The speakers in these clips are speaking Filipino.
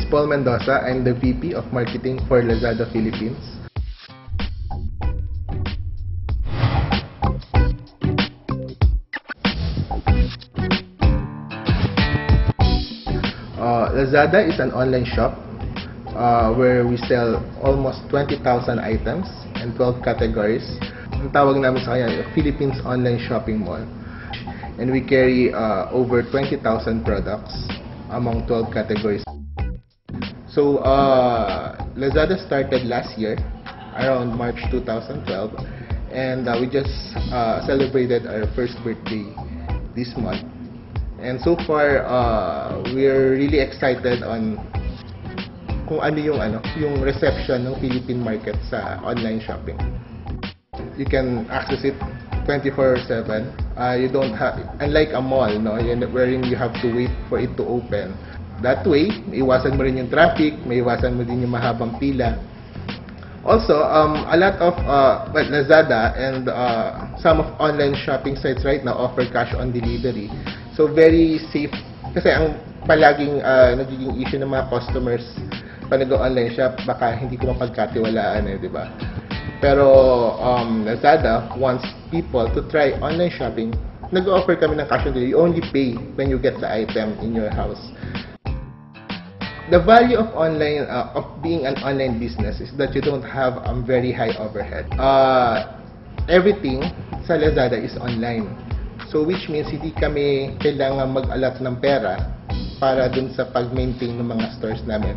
is Paul Mendoza. I'm the VP of Marketing for Lazada Philippines. Lazada is an online shop where we sell almost 20,000 items and 12 categories. Ang tawag namin sa kanya, Philippines Online Shopping Mall. And we carry over 20,000 products among 12 categories. So, Lazada started last year, around March 2012. And we just celebrated our first birthday this month. And so far, we're really excited on kung ano yung reception ng Philippine market sa online shopping. You can access it 24/7. You don't have, unlike a mall, no, wherein you have to wait for it to open. That way, iwasan mo rin yung traffic, may iwasan mo din yung mahabang pila. Also, a lot of Lazada and some of online shopping sites right now offer cash on delivery. So very safe kasi ang palaging nagiging issue ng mga customers pag nag-online shop, baka hindi ko mapagkatiwalaan di ba? Pero Lazada wants people to try online shopping. Nag-offer kami ng cash on delivery. You only pay when you get the item in your house. The value of online of being an online business is that you don't have a very high overhead. Everything sa Lazada is online. So which means hindi kami kailangan mag-allot ng pera para dun sa pag-maintain ng mga stores namin.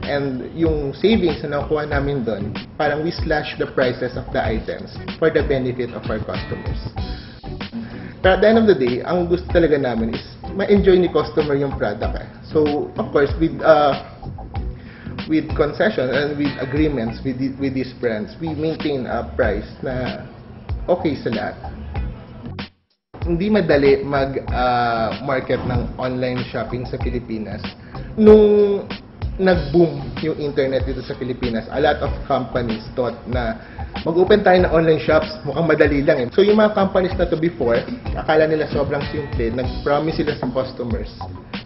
And yung savings na nakuha namin dun, parang we slash the prices of the items for the benefit of our customers. But at the end of the day, ang gusto talaga namin is ma-enjoy ni customer yung product. So of course, with concession and with agreements with these brands, we maintain a price na okay sa lahat. Hindi madali mag-market ng online shopping sa Pilipinas. Nung nag-boom yung internet dito sa Pilipinas, a lot of companies thought na mag-open tayo ng online shops, mukhang madali lang. So yung mga companies na to before, akala nila sobrang simple, nag-promise sila sa customers,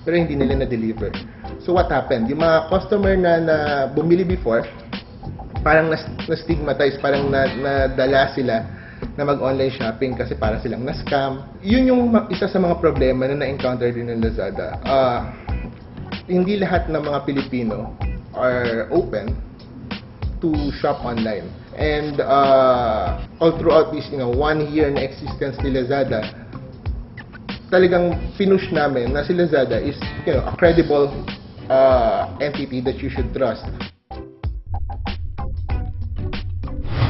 pero hindi nila na-deliver. So what happened? Yung mga customer na bumili before, parang na-stigmatize, parang nadala sila na mag-online shopping kasi para silang na-scam. Yun yung isa sa mga problema na na-encounter din ng Lazada. Hindi lahat ng mga Pilipino are open to shop online. And all throughout this 1 year na existence ni Lazada, talagang pinush namin na si Lazada is a credible entity that you should trust.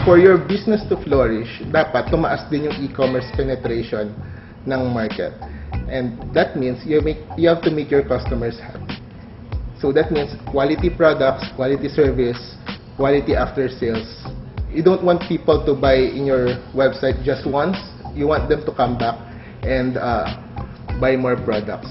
For your business to flourish, dapat tumaas din yung e-commerce penetration ng market. And that means you have to make your customers happy. So that means quality products, quality service, quality after sales. You don't want people to buy in your website just once. You want them to come back and buy more products.